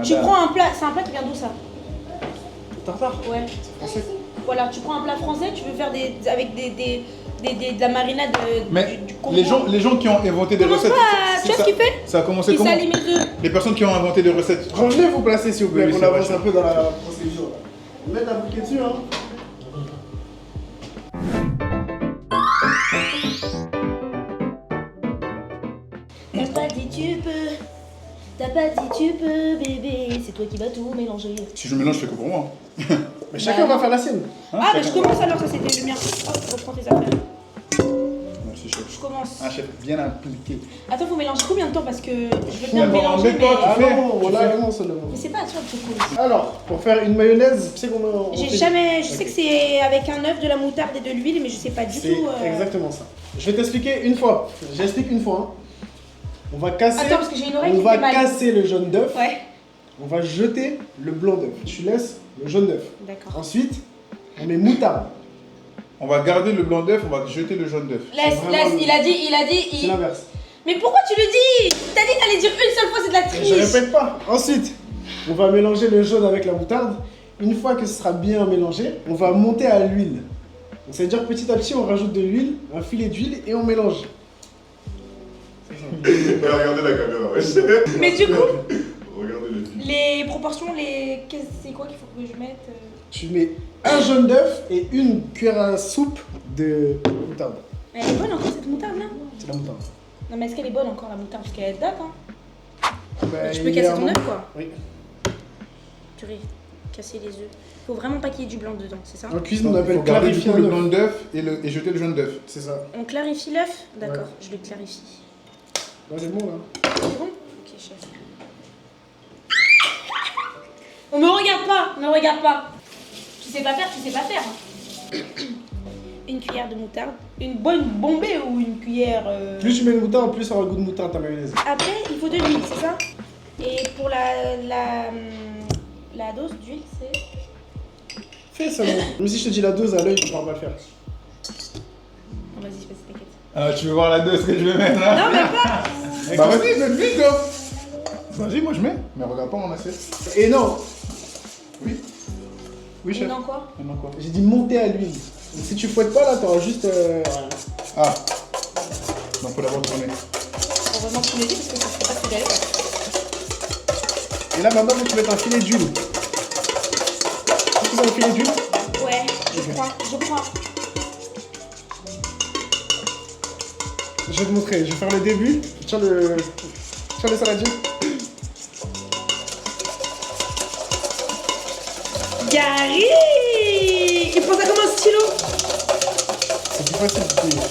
tu Madame. prends un plat, c'est un plat qui vient d'où ça? Tartare. Ouais. Français. Voilà, tu prends un plat français, tu veux faire avec de la marinade Mais du Congo. les gens qui ont inventé des Commence recettes. pas, tu vois ce qu'il fait? Ça a commencé Il comment? salit mes œufs. Les personnes qui ont inventé des recettes. Rangez vous placer, s'il vous plaît, Oui, pour c'est avance vrai. un peu dans la procédure. Là. On met un bouquet dessus, hein. T'as pas dit tu peux. T'as pas dit tu peux, bébé. C'est toi qui vas tout mélanger. Si je mélange, je fais que pour moi. Mais chacun va faire la sienne. Hein, Ah, bah je chacun- commence alors, ça c'était le mien. Hop, reprends tes affaires. Merci, chef. Je commence. Un chef bien impliqué. Attends, faut mélanger combien de temps parce que je veux Ouais, bien bon, mélanger, embête-toi, mais. tu Ah fais, non, tu là, fais. non, seulement. Mais c'est pas à toi de te couler. Alors, pour faire une mayonnaise, tu sais comment on J'ai fait jamais. Je sais Ok. que c'est avec un œuf, de la moutarde et de l'huile, mais je sais pas du C'est tout. exactement ça. Je vais t'expliquer une fois. J'explique une fois. Hein. On va casser. Attends, parce que j'ai une oreille on qui va fait mal. casser le jaune d'œuf. Ouais, On va jeter le blanc d'œuf. Tu laisses le jaune d'œuf. d'accord. Ensuite, on met moutarde. On va garder le blanc d'œuf, on va jeter le jaune d'œuf. Laisse, vraiment laisse, il a dit. C'est l'inverse. Mais pourquoi tu le dis? T'as dit que t'allais dire une seule fois, c'est de la Je triche. répète pas. Ensuite, on va mélanger le jaune avec la moutarde. Une fois que ce sera bien mélangé, on va monter à l'huile. Donc ça veut dire que petit à petit, on rajoute de l'huile, un filet d'huile et on mélange. Mais regardez la caméra, ouais. Mais du coup, Regardez les filles. les proportions, c'est quoi qu'il faut que je mette Tu mets un jaune d'œuf et une cuillère à soupe de moutarde. Elle est bonne encore cette moutarde là? C'est la moutarde. Non, mais est-ce qu'elle est bonne encore la moutarde? Parce qu'elle date, hein. Bah, Tu peux il y a casser un ton moment- œuf quoi? Oui. Purée, casser les œufs. Faut vraiment pas qu'il y ait du blanc dedans, c'est ça? En cuisine, on Donc, il appelle faut garder du clarifier coup un le œuf. blanc d'œuf et jeter le jaune d'œuf. C'est ça. On clarifie l'œuf? D'accord, Ouais. je le clarifie. Là, c'est bon là. C'est bon? Ok, chef. On me regarde pas, me regarde pas. Tu sais pas faire, tu sais pas faire. hein. Une cuillère de moutarde. Une bonne bombée ou une cuillère. Plus tu mets de moutarde, plus ça aura le goût de moutarde ta mayonnaise. Après, il faut de l'huile, c'est ça? Et pour la dose d'huile, c'est. Fais ça, bon. Même si je te dis la dose à l'œil, tu pourras pas le faire. Oh, vas-y, t'inquiète. Ah, tu veux voir la dose que je vais mettre là? Non, mais pas! Bah vas-y, mets vite hein. Vas-y, moi je mets. Mais regarde pas mon assiette. Et non, Oui. Oui, chef. Non, quoi? Maintenant quoi? j'ai dit monter à l'huile. Donc, si tu fouettes pas là, t'auras juste. Voilà. Ah. Donc faut d'abord tourner. Heureusement que tu me le dis parce que ça serait pas ce que j'allais faire. Et là, maintenant, faut que tu mettes un filet d'huile. Tu mets un filet d'huile. Ouais, je crois. Je vais te montrer, je vais faire le début. Tiens le saladier. Gary! Il prend ça comme un stylo! C'est plus facile du coup.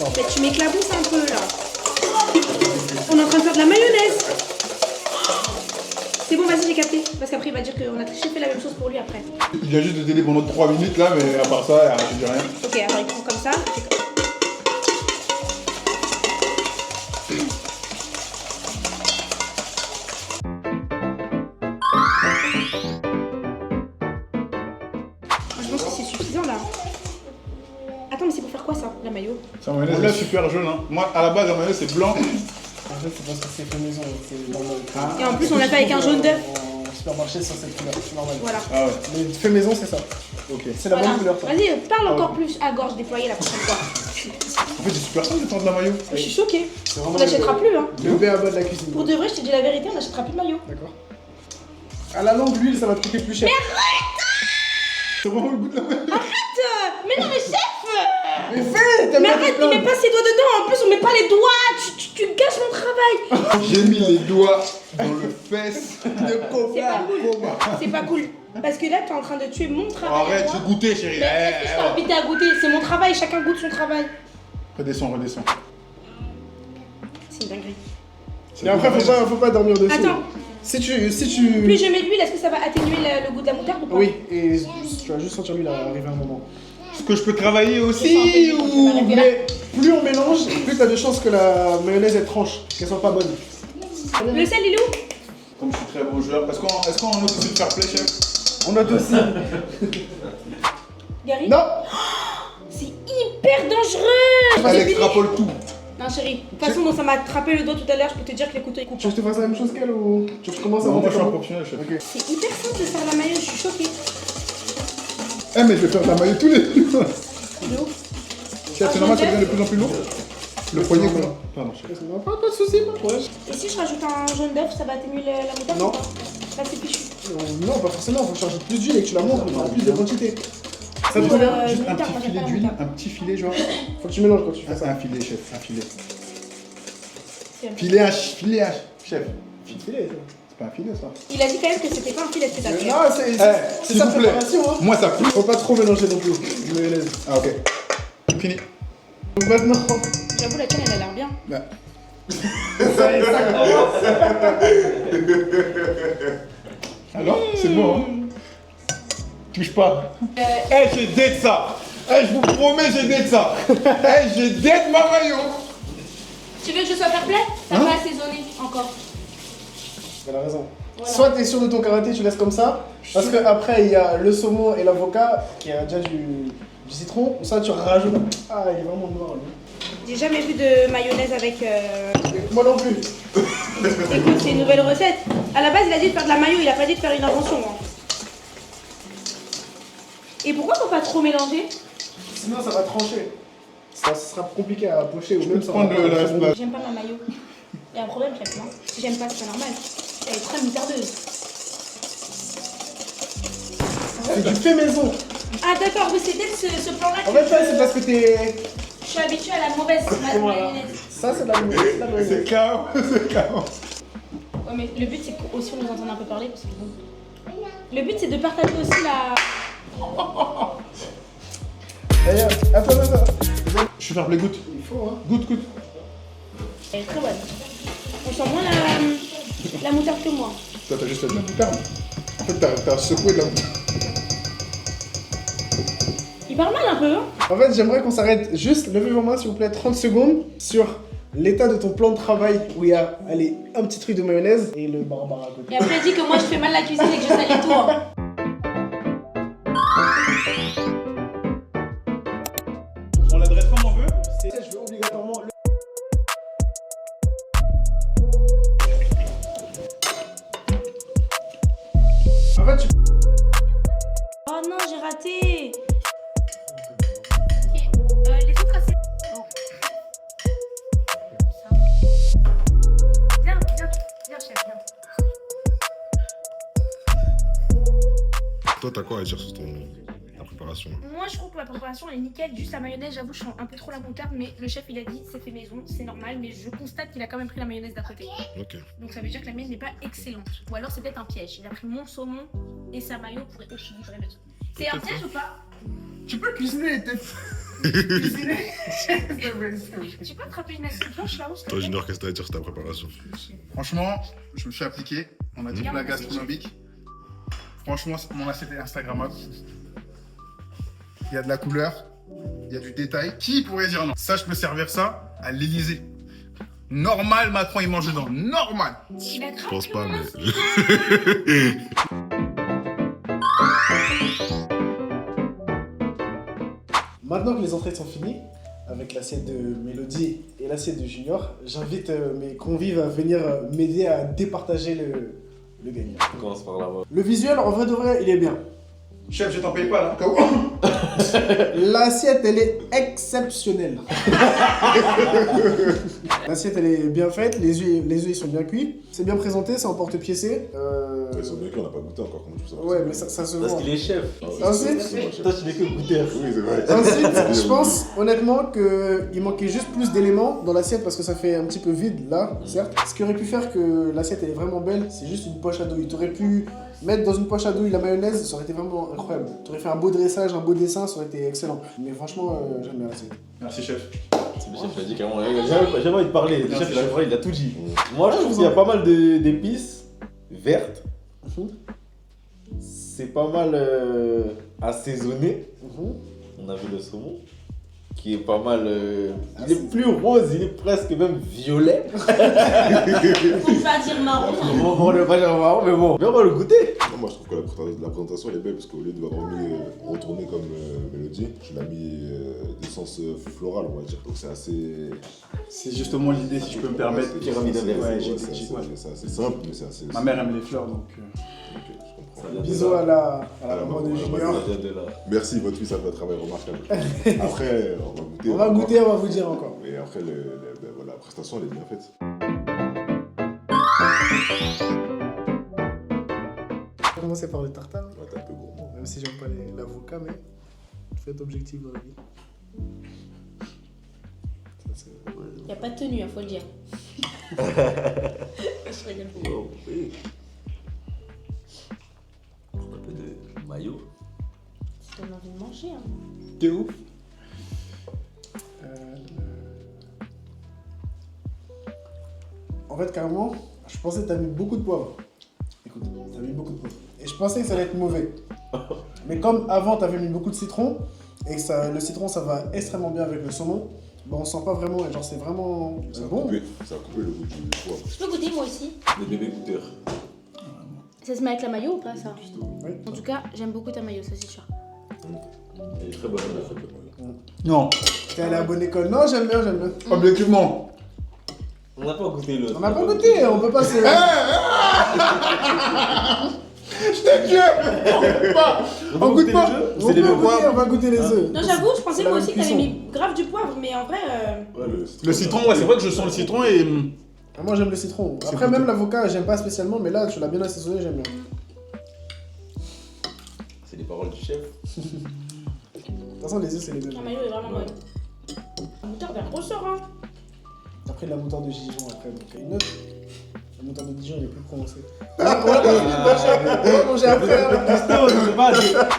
Attends. Mais tu m'éclabousses un peu là. On est en train de faire de la mayonnaise. C'est bon, vas-y, j'ai capté. Parce qu'après, il va dire qu'on a triché, fait la même chose pour lui après. Il vient juste de télé pendant 3 minutes là, mais à part ça, je dis rien. Ok, alors il prend comme ça. Je pense que c'est suffisant là. Attends, mais c'est pour faire quoi ça, la mayo? C'est un mayonnaise là super jaune. Hein. Moi, à la base, la mayonnaise c'est blanc. En fait, c'est parce que c'est fait maison. C'est dans le... Et en plus, on l'a fait avec un jaune d'œuf. En supermarché, sur cette couleur, c'est normal. Voilà. Ah ouais, Mais fait maison, c'est ça. ok. C'est la Voilà. bonne couleur. ça. Vas-y, parle Ah, encore ok. plus à gorge déployée la prochaine fois. En fait, c'est super simple de faire de la mayo. Je suis choquée. C'est On vraiment n'achètera plus, hein. le B à bas de la cuisine. Pour de vrai, je t'ai dit la vérité, on n'achètera plus de maillot. D'accord. À la longue, l'huile, ça va te coûter plus cher. C'est vraiment le goût de la mayo. Mais non, mais chef! Mais fais! Mais arrête, il met pas ses doigts dedans. En plus, on met pas les doigts. Tu gâches mon travail. J'ai mis les doigts dans le fesse de C'est pas cool. Coma. C'est pas cool. Parce que là, t'es en train de tuer mon travail. Arrête, à moi. j'ai goûté, chérie. Mais qu'est-ce que je t'ai invité à goûter? C'est mon travail, chacun goûte son travail. Redescends, redescends. C'est une dinguerie. Et après, faut pas dormir dessus. Attends, Si tu... plus je mets de l'huile, est-ce que ça va atténuer le goût de la moutarde ou pas? Oui, et tu vas juste sentir l'huile arriver à un moment. Est-ce que je peux travailler Je aussi sens un peu du coup, tu vas ou... arrêter là. Mais plus on mélange, plus t'as de chances que la mayonnaise elle tranche, qu'elle soit pas bonne. Le sel, il est où? Comme je suis très bon joueur, est-ce qu'on note aussi le fair play, chef? On note aussi. Gary? Non. C'est hyper dangereux! Elle J'ai fini. extrapole tout. Non, chérie. De toute façon, moi, ça m'a attrapé le doigt tout à l'heure. Je peux te dire que les couteaux, ils coupent. Tu veux que je te fasse la même chose qu'elle ou tu veux que je commence à Non, moi monter je suis un comment? professionnel, chef. Ok. C'est hyper simple de faire la maillot, je suis choquée. Eh, mais je vais faire de la maillot tous les jours. De ouf. Chef, c'est normal, ça devient de plus en plus lourd. Le poignet, quoi. Pardon, chef. Pas de soucis, pas de problème. Et si je rajoute un jaune d'œuf, ça va atténuer la moutarde Non. ou pas? Là, c'est fichu. Non, pas forcément, faut que tu rajoutes plus d'huile et que tu la montes, mais plus de quantité. Ça te Oui, convient? Juste un moutarde, petit moi, j'aime filet pas la d'huile, moutarde. un petit filet, genre. Faut que tu mélanges quand tu fais ça. Un filet, chef, un filet. C'est un- Filet, chef. Filet, ça. C'est pas un filet, ça. Il a dit quand même que c'était pas un filet de pétard. Non, c'est s'il sa vous plaît. préparation, hein. Moi, ça coûte. Faut pas trop mélanger non plus, du mayonnaise. Ah, ok. Fini. Donc maintenant, J'avoue, la tienne, elle a l'air bien. Bah. ça commence. Alors, c'est bon, hein. Touche pas. Eh, j'ai dette ça. Eh, je vous promets, j'ai dette ça. Eh, j'ai dette ma maillot. Tu veux que je sois fair play? T'as Hein pas assaisonné encore. Elle a raison. Voilà. Soit t'es sûr de ton karaté, tu laisses comme ça, parce que après il y a le saumon et l'avocat qui a déjà du citron, ça tu rajoutes. Ah, il est vraiment noir lui. J'ai jamais vu de mayonnaise avec. Moi non plus. Écoute, c'est une nouvelle recette. À la base, il a dit de faire de la mayo, il a pas dit de faire une invention. Hein. Et pourquoi faut pas trop mélanger? Sinon ça va trancher. Ça sera compliqué à pocher ou même ça. prendre va le pas reste, très bon. là. J'aime pas ma mayo. Il y a un problème, chef, non? Si j'aime pas, c'est pas normal. Elle est très moutardeuse. C'est du fait maison. Ah, d'accord, oui, c'est peut-être ce plan-là En que fait, ça c'est parce que t'es. je suis habituée à la mauvaise Voilà. mayonnaise. Ça c'est de la mayonnaise. c'est de la C'est mayonnaise. chaos, c'est chaos. Ouais, mais le but, c'est qu'aussi on nous entende un peu parler parce que bon. Le but, c'est de partager aussi la. D'ailleurs, attends. Je suis fair play, goûte. Il faut hein. Goûte. Elle est très bonne. On sent moins la moutarde que moi. Toi, t'as juste fait de la moutarde. En fait, t'as secoué de la moutarde. Il parle mal un peu, hein? En fait, j'aimerais qu'on s'arrête juste, levez vos mains s'il vous plaît, 30 secondes sur l'état de ton plan de travail où il y a, allez, un petit truc de mayonnaise et le barbare à côté. Et après, il dit que moi, je fais mal la cuisine et que je salis tout. Hein. On l'adresse comme on veut. Je veux obligatoirement le... En fait, tu... Oh non, j'ai raté. Ok, les autres assiettes. Oh. Viens, chef, viens. Toi, t'as quoi à dire sur ta préparation? Moi, je trouve que la préparation elle est nickel. Juste la mayonnaise, j'avoue, je sens un peu trop la moutarde, mais le chef il a dit c'est fait maison, c'est normal, mais je constate qu'il a quand même pris la mayonnaise d'à côté. Ok. Donc ça veut dire que la mienne n'est pas excellente. Ou alors c'est peut-être un piège. Il a pris mon saumon et sa mayo pour équilibrer le truc. C'est un piège ou pas? Tu peux cuisiner, t'es... Tu peux attraper une assiette blanche là-haut? Toi, Junior, qu'est-ce que t'as à dire sur ta préparation? Franchement, je me suis appliqué. On a dit plat gastronomique. Franchement, mon assiette est Instagrammable. Il y a de la couleur, il y a du détail. Qui pourrait dire non? Ça, je peux servir ça à l'Élysée. Normal, Macron, il mange dedans. Normal. Je pense pas, mais. Maintenant que les entrées sont finies, avec l'assiette de Mélodie et l'assiette de Junior, j'invite mes convives à venir m'aider à départager le gagnant. On commence par là-bas. Le visuel, en vrai de vrai, il est bien. Chef, je t'en paye pas là. L'assiette, elle est exceptionnelle. L'assiette, elle est bien faite, les œufs ils sont bien cuits. C'est bien présenté, c'est en porte-piécé. Ils sont bien qu'on n'a pas goûté encore, comment tu sais. Ouais, mais ça se Parce voit. qu'il est chef. Ensuite, Toi, tu n'es que goûteur. Oui, c'est vrai. Ensuite, je pense honnêtement qu'il manquait juste plus d'éléments dans l'assiette parce que ça fait un petit peu vide là, certes. Ce qui aurait pu faire que l'assiette elle est vraiment belle, c'est juste une poche à douille. Tu aurais pu mettre dans une poche à douille la mayonnaise, ça aurait été vraiment incroyable. Tu aurais fait un beau dressage, un beau dessin, ça aurait été excellent. Mais franchement, j'aime bien l'assiette. Merci, chef. Le chef il a dit carrément. J'avais envie de parler. Le chef il a tout dit. Mm. Moi, je trouve qu'il y a pas mal d'épices vertes. C'est pas mal assaisonné. On a vu le saumon qui est pas mal. Il est plus rose, il est presque même violet. Faut pas dire marron. On ne va pas dire marron, mais bon. Mais on va le goûter. Non, moi je trouve que la présentation elle est belle parce qu'au lieu de l'avoir mis retourné comme Mélodie, tu l'as mis d'essence florale, on va dire. Donc c'est assez. C'est justement l'idée, si je peux me permettre. Pyramide inversée. Ouais, c'est assez simple, mais c'est assez. Ma mère aime les fleurs, donc. Ok, je comprends. Bisous à la la maman de maman. Junior. Ça vient de là. Merci, votre fils a fait un travail remarquable. Après, on va goûter. On va goûter, on va vous dire encore. Et après, voilà, la prestation elle est bien faite. On va commencer par le tartare. Ouais, t'es un peu gourmand. Même si j'aime pas l'avocat, mais faut être objectif dans la vie. Ça, c'est... Il n'y a pas de tenue, faut le dire. Je rigole beaucoup. Oh, oui. Un peu de maillot. Ça donne envie de manger. Hein. T'es ouf. En fait, carrément, je pensais que t'as mis beaucoup de poivre. Écoute, t'as mis beaucoup de poivre. Et je pensais que ça allait être mauvais. Mais comme avant, t'avais mis beaucoup de citron, et que ça, le citron, ça va extrêmement bien avec le saumon, bah on sent pas vraiment, genre c'est vraiment... Ça a bon. coupé le goût du poivre. Je peux goûter moi aussi. Le bébé goûteur. Ça se met avec la maillot ou pas ça? Oui. En tout cas, j'aime beaucoup ta maillot, ça c'est sûr. Elle est très bonne. Elle. Non, T'es allé à la bonne école. Non, j'aime bien, j'aime bien. objectivement. On n'a pas goûté le. On n'a pas goûté, on peut pas se... Je te jure, on goûte pas. On peut goûter, on va goûter les œufs. Non, j'avoue, je pensais C'est la moi même aussi que t'avais cuisson. mis grave du poivre, mais en vrai. Ouais, Le citron, ouais, c'est vrai que je sens le citron et. Moi j'aime le citron. C'est Après goûteux. même l'avocat, j'aime pas spécialement, mais là tu l'as bien assaisonné, j'aime bien. C'est les paroles du chef. De toute façon les œufs c'est les deux. La maillot est vraiment bonne. La moutarde, elle ressort, hein. Après la moutarde de Dijon après, donc il y a une autre. La moutarde de Dijon il est plus prononcé. On va manger après. Hein.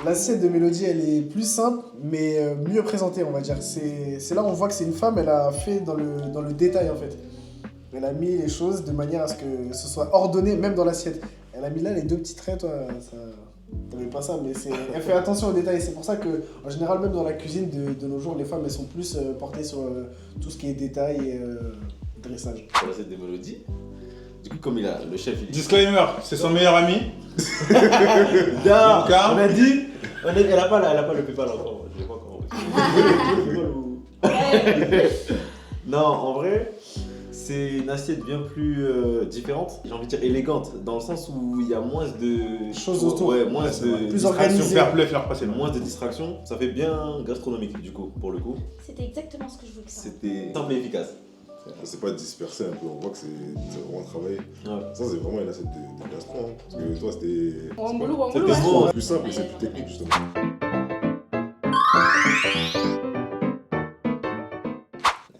L'assiette de Mélodie elle est plus simple, mais mieux présentée on va dire. C'est là on voit que c'est une femme, elle a fait dans le détail en fait. Elle a mis les choses de manière à ce que ce soit ordonné même dans l'assiette. Elle a mis là les deux petits traits, toi, ça... T'avais pas ça, mais elle fait attention aux détails. C'est pour ça que, en général, même dans la cuisine de nos jours, les femmes, elles sont plus portées sur tout ce qui est détail et dressage. Pour l'assiette des mélodies. Du coup, comme le chef, il dit. Disclaimer, c'est son meilleur ami. Non, Donc, hein. on a dit. Elle a pas le PayPal encore. Je l'ai pas encore. Non, en vrai, c'est une assiette bien plus différente. J'ai envie de dire élégante, dans le sens où il y a moins de Choses autour. Ouais, moins Ouais, c'est vrai. de Plus distractions. organisé. Fair play, faire passer. Moins de distractions. Ça fait bien gastronomique, du coup, pour le coup. C'était exactement ce que je voulais faire. C'était simple et efficace. C'est pas dispersé un peu, on voit que c'est vraiment travaillé. Ouais. Ça, c'est vraiment une assiette de gastro. Hein. Parce que toi, c'était. En boulot, C'était ouais. bon. C'est plus simple et c'est plus technique, justement.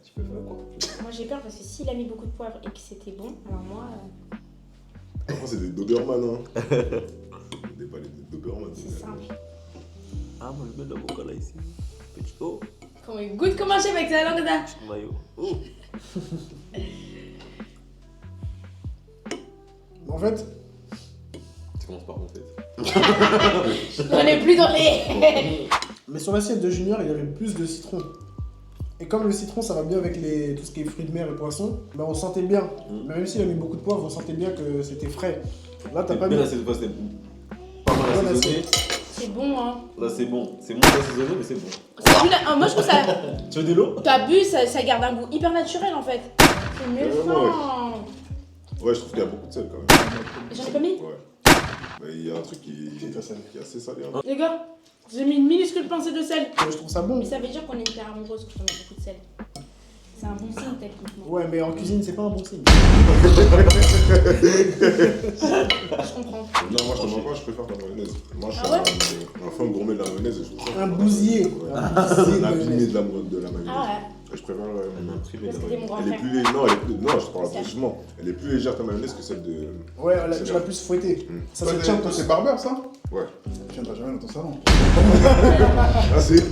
Tu peux faire quoi? Moi j'ai peur parce que s'il a mis beaucoup de poivre et que c'était bon, alors moi, Après, c'est des Doberman. Hein. Des palais de Doberman. c'est simple. Ah, moi je mets de l'avocat là ici. Petit haut. Comment il goûte comme un chef avec sa langue là. Maillot. Oh. En fait, Tu commences par en fait. On est plus dans les. mais sur l'assiette de Junior, il y avait plus de citron. Et comme le citron, ça va bien avec tout ce qui est fruits de mer et poissons, bah on sentait bien. Mais même s'il a mis beaucoup de poivre, on sentait bien que c'était frais. Là, t'as pas mis. Là, cette fois, c'était pas mal Bonne assaisonné. C'est bon, hein. Là, c'est bon. C'est moins assaisonné, mais c'est bon. C'est plus moi, je trouve ça. Tu veux de l'eau? T'as bu, ça garde un goût hyper naturel en fait. C'est mieux fin. Ouais, je trouve qu'il y a beaucoup de sel quand même. J'en ai pas mis. Ouais. Mais il y a un truc qui est assez salé. Hein. Les gars, j'ai mis une minuscule pincée de sel. Je trouve ça bon. Mais ça veut dire qu'on est hyper amoureuse quand on met beaucoup de sel. C'est un bon signe techniquement. Ouais, mais en cuisine, c'est pas un bon signe. Je comprends. Non, moi je comprends pas, je préfère la mayonnaise. Moi je suis Ah ouais un fan gourmet de la mayonnaise. Et je trouve ça Un bousier. Un bousier de la primée mayonnaise. de la mayonnaise. Ah ouais. Et je préfère la Imprimé Parce dans que t'es mon grand Elle est frère. plus légère. Non, non, je parle franchement. Elle est plus légère ta mayonnaise que celle de. Ouais, là, C'est tu bien. l'as plus fouetté. Ça Toi, se tient toi, plus. c'est Barber, ça? Ouais. Tu viendras jamais dans ton salon. Ah, c'est.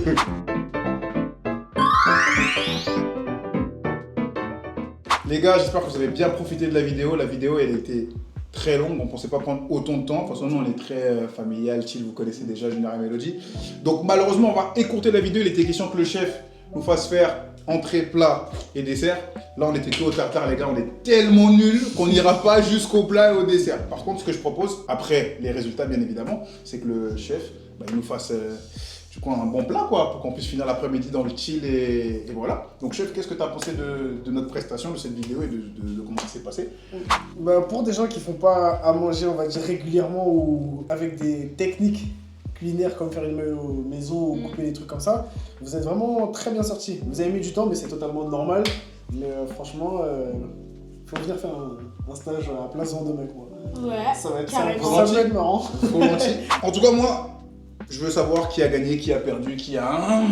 Les gars, j'espère que vous avez bien profité de la vidéo. La vidéo, elle était très longue. On ne pensait pas prendre autant de temps. De toute façon, nous, on est très familial, chill. Vous connaissez déjà Junior et Melody. Donc, malheureusement, on va écourter la vidéo. Il était question que le chef nous fasse faire entrée, plat et dessert. Là, on était que au tartare, les gars. On est tellement nuls qu'on n'ira pas jusqu'au plat et au dessert. Par contre, ce que je propose, après les résultats, bien évidemment, c'est que le chef, il nous fasse du coup un bon plat, quoi, pour qu'on puisse finir l'après-midi dans le chill et voilà. Donc, chef, qu'est-ce que tu as pensé de notre prestation, de cette vidéo et de comment ça s'est passé? Bah, pour des gens qui font pas à manger, on va dire régulièrement ou avec des techniques culinaires comme faire une maison ou couper des trucs comme ça, vous êtes vraiment très bien sortis. Vous avez mis du temps, mais c'est totalement normal. Mais franchement, faut venir faire un stage à Place Vendôme avec moi. Ouais. Ça va être, Carrément. ça va être marrant. Volontiers. En tout cas, moi, je veux savoir qui a gagné, qui a perdu, qui a...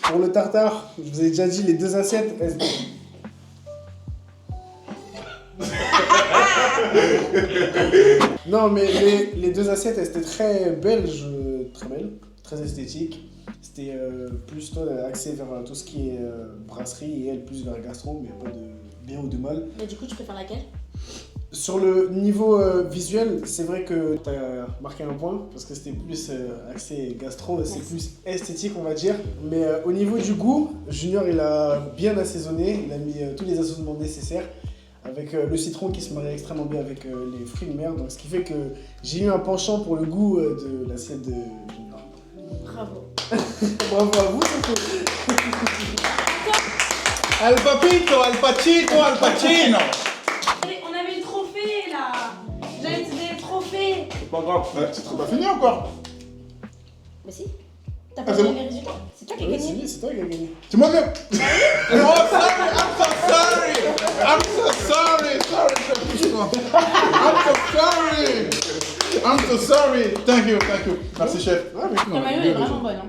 Pour le tartare, je vous ai déjà dit, les deux assiettes, elles... Non, mais les deux assiettes, elles étaient très belles, très esthétiques. C'était plus toi axé vers tout ce qui est brasserie et elle plus vers gastro, mais il n'y a pas de bien ou de mal. Mais du coup, tu préfères laquelle? Sur le niveau visuel, c'est vrai que tu as marqué un point parce que c'était plus axé gastro, c'est plus esthétique on va dire. Mais au niveau du goût, Junior il a bien assaisonné, il a mis tous les assaisonnements nécessaires avec le citron qui se marie extrêmement bien avec les fruits de mer. Donc ce qui fait que j'ai eu un penchant pour le goût de l'assiette de Junior. Bravo. Bravo à vous surtout. Al Papito, Al Pacino, Al Pacino. On avait le trophée là. J'allais te donner le trophée. C'est pas grave, c'est pas fini encore. Mais si. T'as pas Ah, c'est donné bon. les résultats? C'est toi qui as Oui, gagné. c'est toi qui as gagné. C'est moi même. Oh, sorry, I'm so sorry. I'm so sorry. Thank you. Merci, chef. Ah, mais Ta maillot est vraiment bonne. Hein.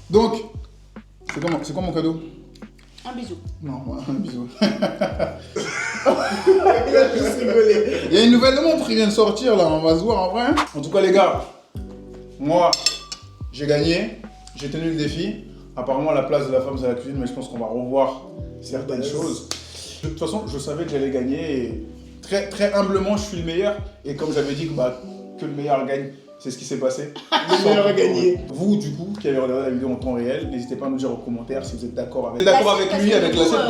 Donc, c'est quoi mon cadeau? Un bisou. Non, un bisou. il a juste rigolé. Il y a une nouvelle montre qui vient de sortir là, on va se voir en vrai. En tout cas les gars, moi j'ai gagné, j'ai tenu le défi. Apparemment la place de la femme c'est la cuisine, mais je pense qu'on va revoir certaines choses. De toute façon je savais que j'allais gagner et très humblement je suis le meilleur. Et comme j'avais dit que le meilleur gagne, c'est ce qui s'est passé. Le meilleur a gagné. Vous du coup qui avez regardé la vidéo en temps réel, n'hésitez pas à nous dire en commentaire si vous êtes d'accord avec lui, avec l'assiette.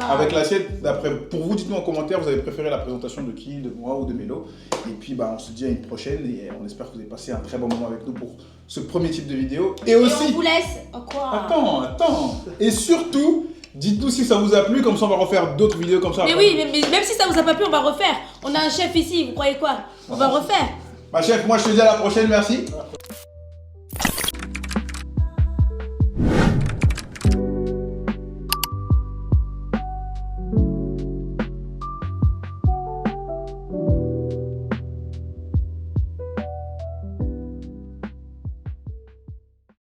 Avec l'assiette, pour vous, dites-nous en commentaire, vous avez préféré la présentation de qui, de moi ou de Mélo. Et puis on se dit à une prochaine et on espère que vous avez passé un très bon moment avec nous pour ce premier type de vidéo. Et On aussi, vous laisse. Oh, quoi? attends. Et surtout, dites-nous si ça vous a plu, comme ça on va refaire d'autres vidéos comme ça. Mais oui, mais même si ça vous a pas plu, on va refaire. On a un chef ici, vous croyez quoi? On va refaire. Ma chef, moi je te dis à la prochaine, merci.